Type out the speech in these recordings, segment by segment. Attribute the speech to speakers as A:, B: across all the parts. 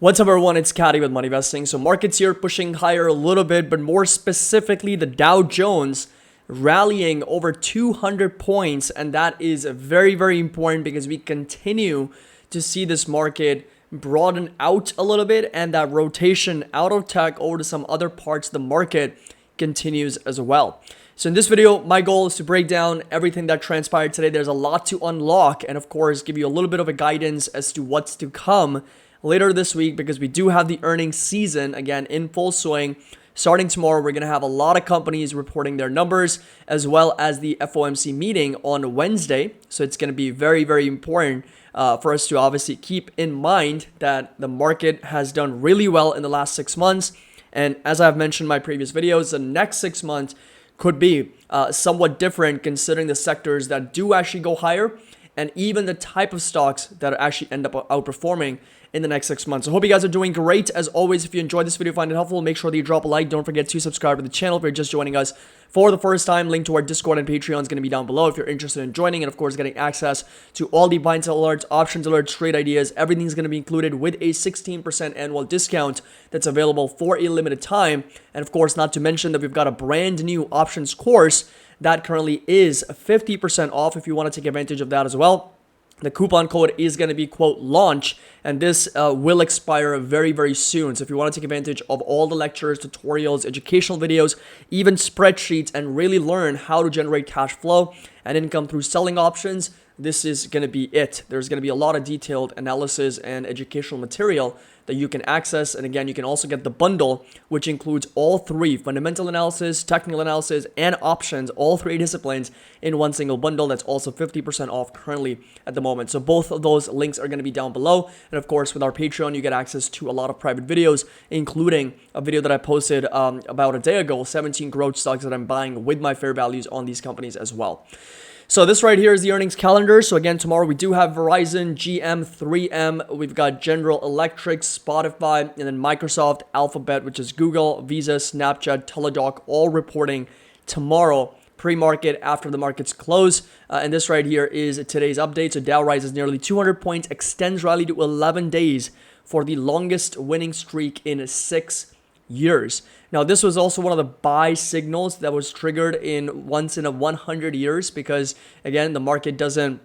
A: What's up, everyone? It's Caddy with Money Investing. So markets here pushing higher a little bit, but more specifically, the Dow Jones rallying over 200 points. And that is very, very important because we continue to see this market broaden out a little bit, and that rotation out of tech over to some other parts of the market continues as well. So in this video, my goal is to break down everything that transpired today. There's a lot to unlock, and of course, give you a little bit of a guidance as to what's to come later this week, because we do have the earnings season again in full swing. Starting tomorrow, we're going to have a lot of companies reporting their numbers, as well as the FOMC meeting on Wednesday. So it's going to be very, very important for us to obviously keep in mind that the market has done really well in the last 6 months. And as I've mentioned in my previous videos, the next 6 months could be somewhat different, considering the sectors that do actually go higher and even the type of stocks that actually end up outperforming in the next 6 months. I hope you guys are doing great. As always, if you enjoyed this video, find it helpful, make sure that you drop a like. Don't forget to subscribe to the channel if you're just joining us for the first time. Link to our Discord and Patreon is going to be down below if you're interested in joining, and of course getting access to all the buy and sell alerts, options alerts, trade ideas. Everything's going to be included with a 16% annual discount that's available for a limited time. And of course, not to mention that we've got a brand new options course that currently is 50% off if you want to take advantage of that as well. The coupon code is going to be, quote, launch, and this will expire very, very soon. So if you want to take advantage of all the lectures, tutorials, educational videos, even spreadsheets, and really learn how to generate cash flow and income through selling options, this is going to be it. There's going to be a lot of detailed analysis and educational material that you can access. And again, you can also get the bundle, which includes all three: fundamental analysis, technical analysis, and options, all three disciplines in one single bundle. That's also 50% off currently at the moment. So both of those links are going to be down below. And of course, with our Patreon, you get access to a lot of private videos, including a video that I posted about a day ago, 17 growth stocks that I'm buying with my fair values on these companies as well. So this right here is the earnings calendar. So again, tomorrow we do have Verizon, GM, 3M. We've got General Electric, Spotify, and then Microsoft, Alphabet, which is Google, Visa, Snapchat, Teladoc, all reporting tomorrow, pre-market, after the markets close. And this right here is today's update. So Dow rises nearly 200 points, extends rally to 11 days for the longest winning streak in 6 years. Now, this was also one of the buy signals that was triggered in once in a 100 years, because again, the market doesn't,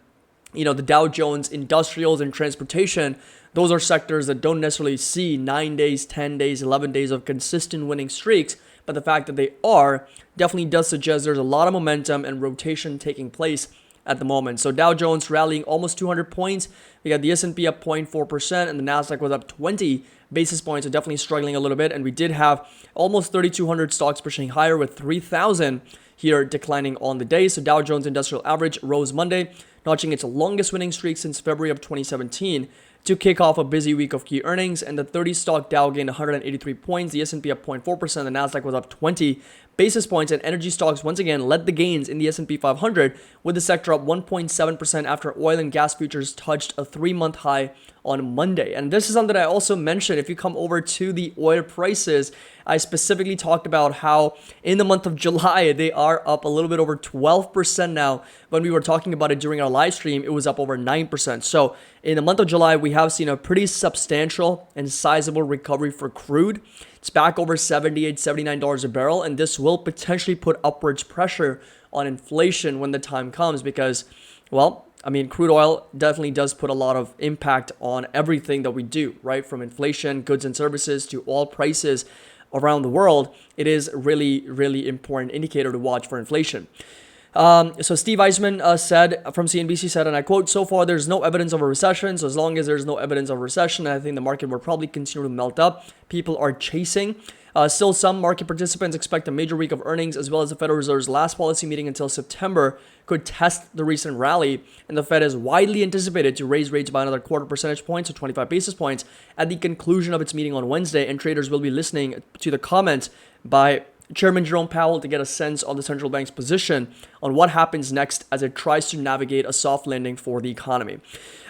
A: the Dow Jones, industrials, and transportation, those are sectors that don't necessarily see 9 days, 10 days, 11 days of consistent winning streaks. But the fact that they are definitely does suggest there's a lot of momentum and rotation taking place at the moment. So Dow Jones rallying almost 200 points. We got the S&P up 0.4%, and the Nasdaq was up 20 basis points. So definitely struggling a little bit. And we did have almost 3,200 stocks pushing higher, with 3,000 here declining on the day. So Dow Jones Industrial Average rose Monday, notching its longest winning streak since February of 2017 to kick off a busy week of key earnings. And the 30-stock Dow gained 183 points, the S&P up 0.4%, the Nasdaq was up 20 basis points, and energy stocks once again led the gains in the S&P 500, with the sector up 1.7% after oil and gas futures touched a 3-month high on Monday. And this is something that I also mentioned. If you come over to the oil prices, I specifically talked about how in the month of July, they are up a little bit over 12% now. When we were talking about it during our live stream, it was up over 9%. So in the month of July, we have seen a pretty substantial and sizable recovery for crude. It's back over $78, $79 a barrel, and this will potentially put upwards pressure on inflation when the time comes, because, well, crude oil definitely does put a lot of impact on everything that we do, right? From inflation, goods and services, to oil prices around the world. It is really, really important indicator to watch for inflation. So Steve Eisman from CNBC said, and I quote, "So far, there's no evidence of a recession. So as long as there's no evidence of a recession, I think the market will probably continue to melt up. People are chasing. Still, some market participants expect a major week of earnings, as well as the Federal Reserve's last policy meeting until September could test the recent rally. And the Fed is widely anticipated to raise rates by another quarter percentage point, so 25 basis points, at the conclusion of its meeting on Wednesday. And traders will be listening to the comments by Chairman Jerome Powell to get a sense on the central bank's position on what happens next as it tries to navigate a soft landing for the economy.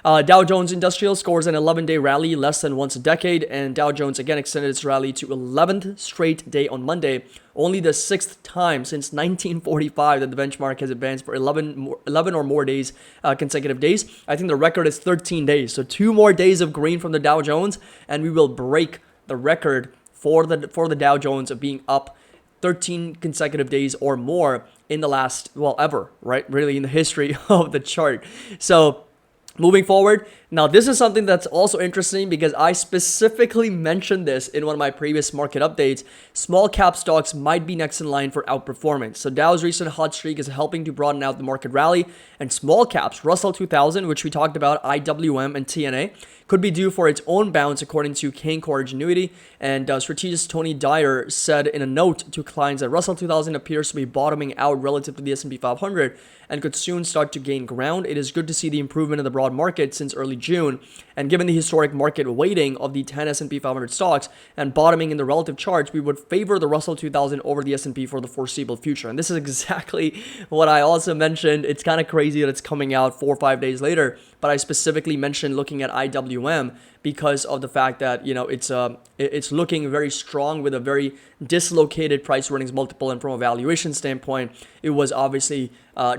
A: Dow Jones Industrial scores an 11-day rally less than once a decade, and Dow Jones again extended its rally to 11th straight day on Monday, only the 6th time since 1945 that the benchmark has advanced for 11 or more days, consecutive days. I think the record is 13 days, so 2 more days of green from the Dow Jones, and we will break the record for the Dow Jones of being up 13 consecutive days or more in the last, well, ever, right? Really in the history of the chart. So moving forward, now this is something that's also interesting because I specifically mentioned this in one of my previous market updates. Small cap stocks might be next in line for outperformance. So Dow's recent hot streak is helping to broaden out the market rally, and small caps, Russell 2000, which we talked about, IWM and TNA, could be due for its own bounce according to Canaccord Genuity. And strategist Tony Dyer said in a note to clients that Russell 2000 appears to be bottoming out relative to the S&P 500 and could soon start to gain ground. It is good to see the improvement in the broad market since early June, and given the historic market weighting of the 10 S&P 500 stocks and bottoming in the relative charts, we would favor the Russell 2000 over the S&P for the foreseeable future. And this is exactly what I also mentioned. It's kind of crazy that it's coming out 4 or 5 days later, but I specifically mentioned looking at IWM because of the fact that, you know, it's looking very strong with a very dislocated price earnings multiple, and from a valuation standpoint, it was obviously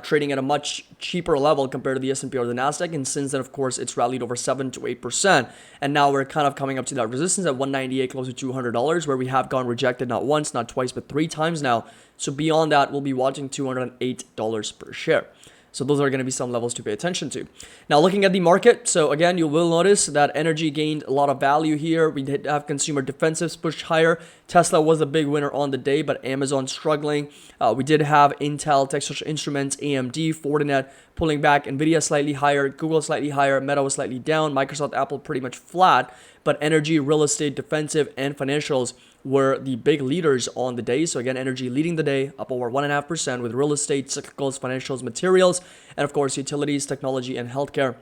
A: trading at a much cheaper level compared to the S&P or the Nasdaq. And since then, of course, it's rallied over 7 to 8%, and now we're kind of coming up to that resistance at 198, close to $200, where we have gone rejected not once, not twice, but 3 times now. So beyond that, we'll be watching $208 per share. So those are going to be some levels to pay attention to. Now, looking at the market, so again, you will notice that energy gained a lot of value here. We did have consumer defensives pushed higher. Tesla was a big winner on the day, but Amazon struggling. We did have Intel, Texas Instruments, AMD, Fortinet pulling back, Nvidia slightly higher, Google slightly higher, Meta was slightly down, Microsoft, Apple pretty much flat, but energy, real estate, defensive, and financials were the big leaders on the day. So again, energy leading the day, up over 1.5%, with real estate, cyclicals, financials, materials, and of course utilities, technology, and healthcare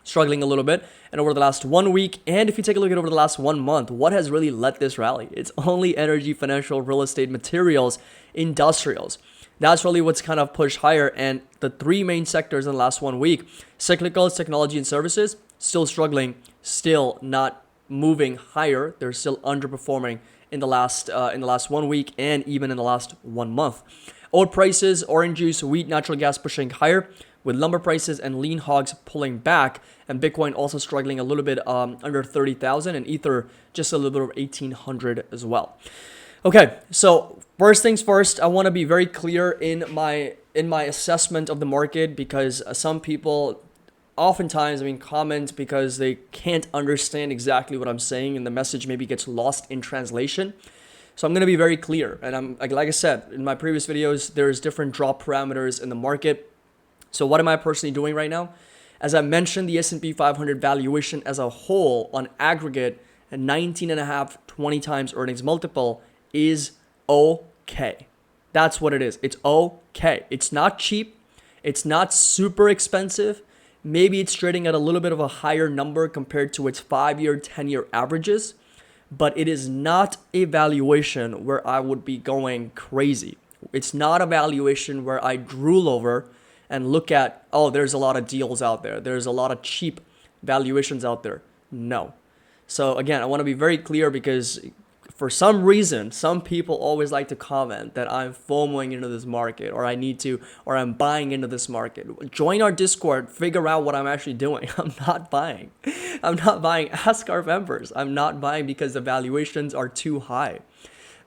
A: struggling a little bit. And over the last 1 week, and if you take a look at over the last 1 month, what has really led this rally? It's only energy, financial, real estate, materials, industrials. That's really what's kind of pushed higher. And the 3 main sectors in the last 1 week, cyclicals, technology, and services, still struggling, still not moving higher. They're still underperforming in the last 1 week and even in the last 1 month. Oil prices, orange juice, wheat, natural gas pushing higher, with lumber prices and lean hogs pulling back, and Bitcoin also struggling a little bit under 30,000, and Ether just a little bit over 1,800 as well. Okay, so first things first, I want to be very clear in my assessment of the market, because some people oftentimes, comment because they can't understand exactly what I'm saying, and the message maybe gets lost in translation. So I'm going to be very clear, and I'm like I said in my previous videos, there's different drop parameters in the market. So what am I personally doing right now? As I mentioned, the S&P 500 valuation as a whole on aggregate at 19.5, 20 times earnings multiple is okay. That's what it is. It's okay. It's not cheap. It's not super expensive. Maybe it's trading at a little bit of a higher number compared to its 5-year, 10-year averages, but it is not a valuation where I would be going crazy. It's not a valuation where I drool over and look at, oh, there's a lot of deals out there. There's a lot of cheap valuations out there. No. So again, I want to be very clear, because for some reason, some people always like to comment that I'm FOMOing into this market, or I'm buying into this market. Join our Discord, figure out what I'm actually doing. I'm not buying. Ask our members. I'm not buying because the valuations are too high.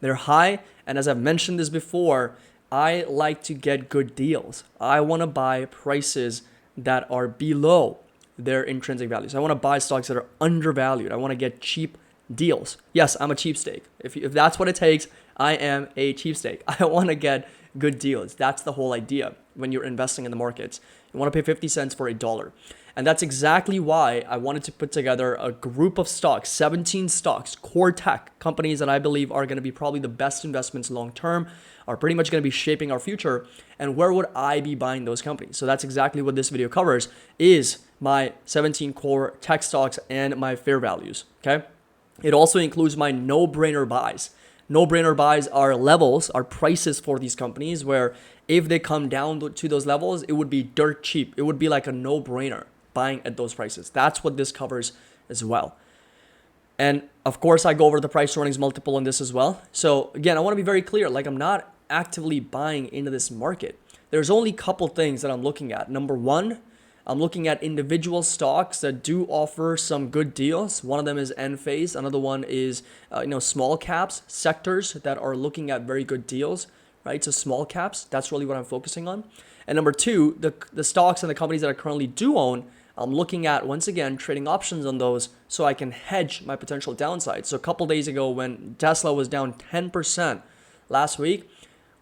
A: They're high, and as I've mentioned this before, I like to get good deals. I want to buy prices that are below their intrinsic values. I want to buy stocks that are undervalued. I want to get cheap deals. Yes, I'm a cheapsteak. If that's what it takes, I am a cheapsteak. I want to get good deals. That's the whole idea when you're investing in the markets. You want to pay 50 cents for $1. And that's exactly why I wanted to put together a group of stocks, 17 stocks, core tech companies that I believe are going to be probably the best investments long term, are pretty much going to be shaping our future. And where would I be buying those companies? So that's exactly what this video covers, is my 17 core tech stocks and my fair values. Okay. It also includes my no-brainer buys. No-brainer buys are levels, are prices for these companies where if they come down to those levels, it would be dirt cheap. It would be like a no-brainer buying at those prices. That's what this covers as well. And of course, I go over the price earnings multiple on this as well. So again, I want to be very clear. Like, I'm not actively buying into this market. There's only a couple things that I'm looking at. Number one, I'm looking at individual stocks that do offer some good deals. One of them is Enphase. Another one is, small caps, sectors that are looking at very good deals, right? So small caps, that's really what I'm focusing on. And number two, the stocks and the companies that I currently do own, I'm looking at, once again, trading options on those so I can hedge my potential downside. So a couple days ago when Tesla was down 10% last week,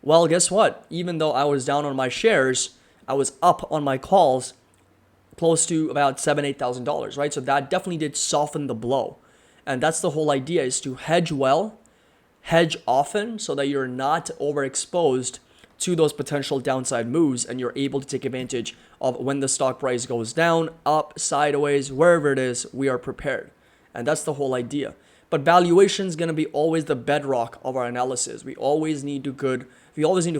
A: well, guess what? Even though I was down on my shares, I was up on my calls close to about $7,000-8,000, right? So that definitely did soften the blow. And that's the whole idea, is to hedge well, hedge often, so that you're not overexposed to those potential downside moves, and you're able to take advantage of when the stock price goes down, up, sideways, wherever it is, we are prepared. And that's the whole idea. But valuation is going to be always the bedrock of our analysis. We always need to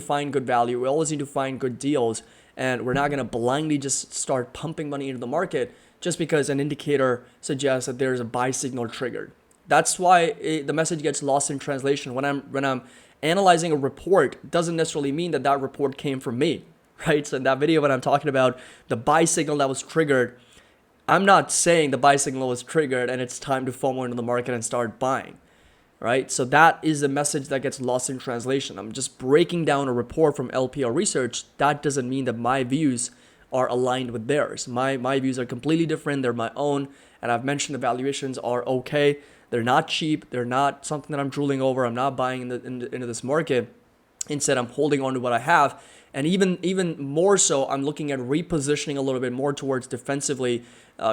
A: find good value. We always need to find good deals. And we're not going to blindly just start pumping money into the market just because an indicator suggests that there's a buy signal triggered. That's why the message gets lost in translation. When I'm analyzing a report, doesn't necessarily mean that that report came from me, right? So in that video, when I'm talking about the buy signal that was triggered, I'm not saying the buy signal was triggered and it's time to FOMO into the market and start buying, right? So that is the message that gets lost in translation. I'm just breaking down a report from LPR research. That doesn't mean that my views are aligned with theirs. My views are completely different. They're my own. And I've mentioned the valuations are okay. They're not cheap. They're not something that I'm drooling over. I'm not buying into this market. Instead, I'm holding on to what I have. And even more so, I'm looking at repositioning a little bit more towards defensively,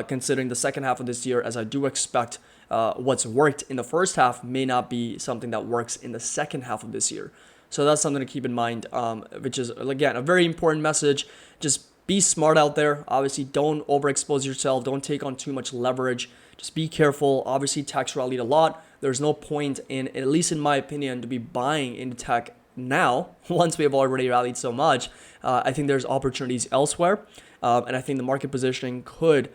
A: considering the second half of this year, as I do expect what's worked in the first half may not be something that works in the second half of this year. So that's something to keep in mind, which is, again, a very important message. Just be smart out there. Obviously, don't overexpose yourself. Don't take on too much leverage. Just be careful. Obviously, tech's rallied a lot. There's no point in, at least in my opinion, to be buying into tech now, once we have already rallied so much. I think there's opportunities elsewhere. And I think the market positioning could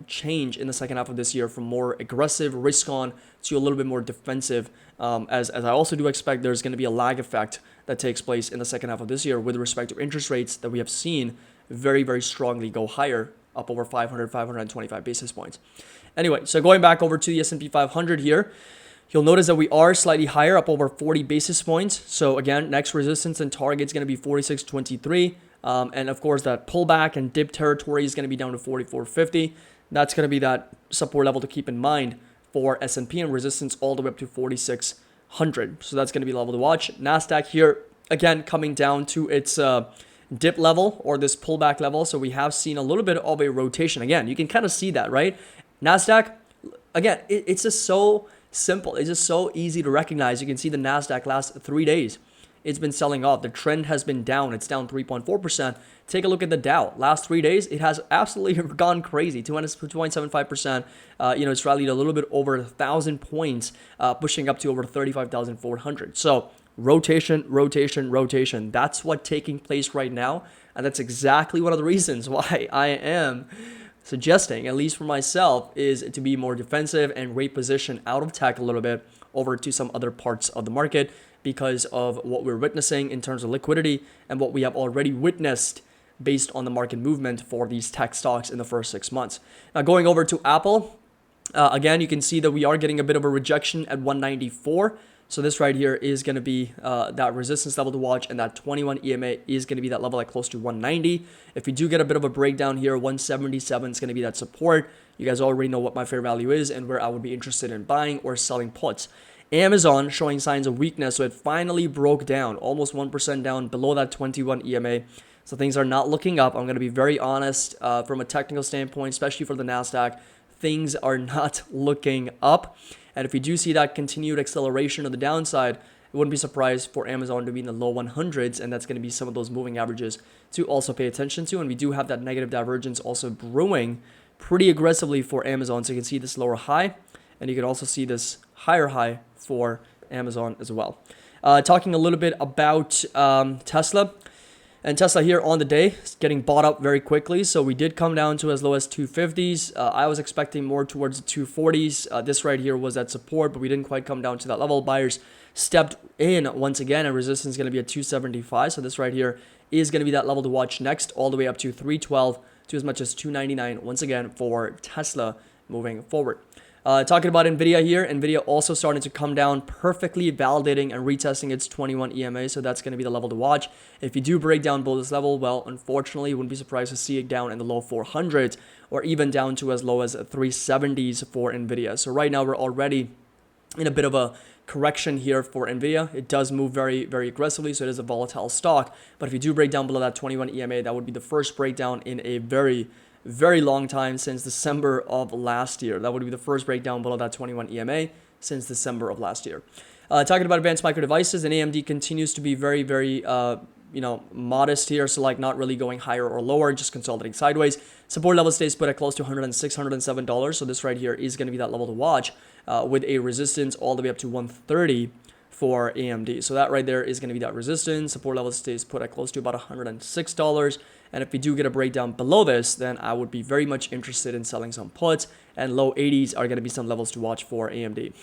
A: change in the second half of this year from more aggressive risk on to a little bit more defensive, as I also do expect there's going to be a lag effect that takes place in the second half of this year with respect to interest rates that we have seen very, very strongly go higher, up over 525 basis points. Anyway, so going back over to the S&P 500 here, you'll notice that we are slightly higher, up over 40 basis points. So again, next resistance and target is going to be 46.23. And of course, that pullback and dip territory is going to be down to 44.50. That's going to be that support level to keep in mind for S&P, and resistance all the way up to 4,600. So that's going to be the level to watch. NASDAQ here, again, coming down to its dip level or this pullback level. So we have seen a little bit of a rotation. Again, you can kind of see that, right? NASDAQ, again, it's just so simple. It's just so easy to recognize. You can see the NASDAQ last 3 days. It's been selling off. The trend has been down. It's down 3.4%. Take a look at the Dow. Last 3 days, it has absolutely gone crazy. 2.75%. It's rallied a little bit over 1,000 points, pushing up to over 35,400. So rotation. That's what's taking place right now. And that's exactly one of the reasons why I am suggesting, at least for myself, is to be more defensive and reposition out of tech a little bit over to some other parts of the market because of what we're witnessing in terms of liquidity and what we have already witnessed based on the market movement for these tech stocks in the first 6 months. Now going over to Apple, again, you can see that we are getting a bit of a rejection at 194. So this right here is going to be that resistance level to watch, and that 21 EMA is going to be that level at close to 190. If we do get a bit of a breakdown here, 177 is going to be that support. You guys already know what my fair value is and where I would be interested in buying or selling puts. Amazon showing signs of weakness, so it finally broke down, almost 1% down below that 21 EMA. So things are not looking up. I'm going to be very honest from a technical standpoint, especially for the NASDAQ. Things are not looking up. And if we do see that continued acceleration of the downside, I wouldn't be surprised for Amazon to be in the low 100s, and that's going to be some of those moving averages to also pay attention to. And we do have that negative divergence also brewing pretty aggressively for Amazon. So you can see this lower high, and you can also see this higher high for Amazon as well. Talking a little bit about Tesla. And Tesla here on the day is getting bought up very quickly. So we did come down to as low as 250s. I was expecting more towards the 240s. This right here was at support, but we didn't quite come down to that level. Buyers stepped in once again, and resistance is going to be at 275. So this right here is going to be that level to watch next, all the way up to 312 to as much as 299 once again for Tesla moving forward. Talking about NVIDIA here, NVIDIA also starting to come down, perfectly validating and retesting its 21 EMA, so that's going to be the level to watch. If you do break down below this level, well, unfortunately, you wouldn't be surprised to see it down in the low 400s or even down to as low as 370s for NVIDIA. So right now, we're already in a bit of a correction here for NVIDIA. It does move very, very aggressively, so it is a volatile stock. But if you do break down below that 21 EMA, that would be the first breakdown in a very long time since December of last year. That would be the first breakdown below that 21 EMA since December of last year. Talking about advanced micro devices, and AMD continues to be very modest here. So like not really going higher or lower, just consolidating sideways. Support level stays put at close to $106, $107. So this right here is going to be that level to watch with a resistance all the way up to 130 for AMD. So that right there is going to be that resistance. Support level stays put at close to about $106. And if we do get a breakdown below this, then I would be very much interested in selling some puts, and low 80s are going to be some levels to watch for AMD.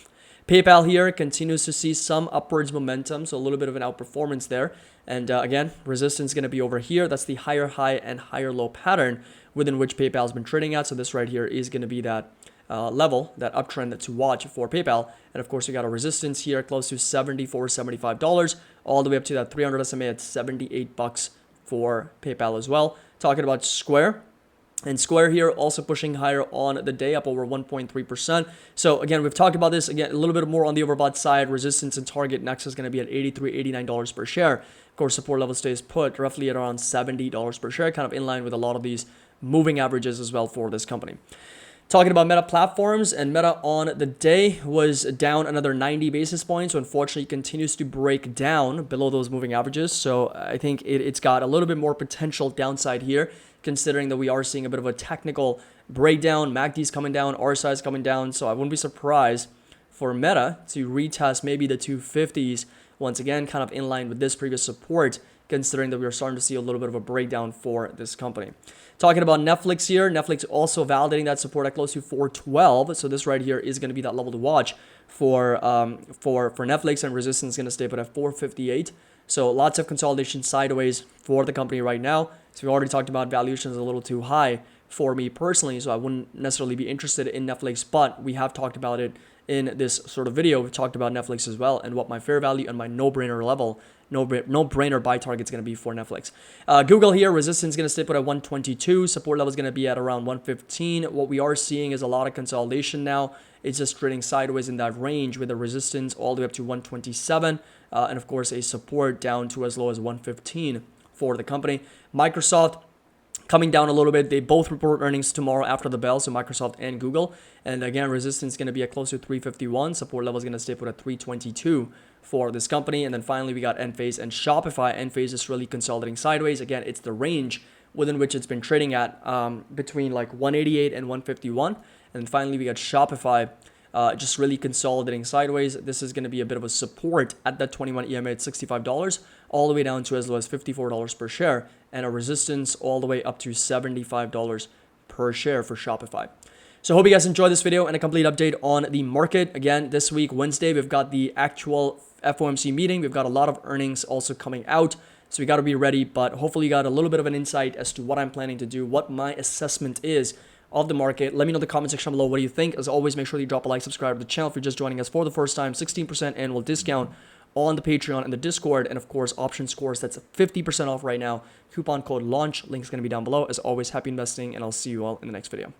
A: PayPal here continues to see some upwards momentum, so a little bit of an outperformance there. And again, resistance going to be over here. That's the higher high and higher low pattern within which PayPal has been trading at. So this right here is going to be that level, that uptrend to watch for PayPal. And of course, we got a resistance here close to $74, $75, all the way up to that 300 SMA at $78 for PayPal as well. Talking about Square. And Square here also pushing higher on the day, up over 1.3%. So again, we've talked about this again a little bit more on the overbought side. Resistance and target next is going to be at $83, $89 per share. Of course, support level stays put roughly at around $70 per share, kind of in line with a lot of these moving averages as well for this company. Talking about Meta Platforms, and Meta on the day was down another 90 basis points. So unfortunately, it continues to break down below those moving averages. So I think it's got a little bit more potential downside here, considering that we are seeing a bit of a technical breakdown. MACD's coming down, RSI's coming down. So I wouldn't be surprised for Meta to retest maybe the 250s once again, kind of in line with this previous support, considering that we are starting to see a little bit of a breakdown for this company. Talking about Netflix here, Netflix also validating that support at close to 412. So this right here is going to be that level to watch for Netflix, and resistance is going to stay put at 458. So lots of consolidation sideways for the company right now. So we already talked about valuations a little too high for me personally, so I wouldn't necessarily be interested in Netflix, but we have talked about it in this sort of video. We've talked about Netflix as well and what my fair value and my no-brainer level, no-brainer buy target is going to be for Netflix. Google here, resistance is going to stay put at 122. Support level is going to be at around 115. What we are seeing is a lot of consolidation now. It's just trading sideways in that range with a resistance all the way up to 127. And of course, a support down to as low as 115 for the company. Microsoft coming down a little bit. They both report earnings tomorrow after the bell, so Microsoft and Google. And again, resistance is going to be at close to 351. Support level is going to stay put at 322 for this company. And then finally, we got Enphase and Shopify. Enphase is really consolidating sideways. Again, it's the range within which it's been trading at between like 188 and 151. And then finally, we got Shopify just really consolidating sideways. This is going to be a bit of a support at that 21 EMA at $65, all the way down to as low as $54 per share, and a resistance all the way up to $75 per share for Shopify. So I hope you guys enjoyed this video and a complete update on the market. Again, this week, Wednesday, we've got the actual FOMC meeting. We've got a lot of earnings also coming out, so we got to be ready. But hopefully you got a little bit of an insight as to what I'm planning to do, what my assessment is of the market. Let me know in the comment section below what do you think. As always, make sure you drop a like, subscribe to the channel if you're just joining us for the first time. 16% annual discount on the Patreon and the Discord, and of course option scores, that's 50% off right now. Coupon code LAUNCH, link is going to be down below. As always, happy investing, and I'll see you all in the next video.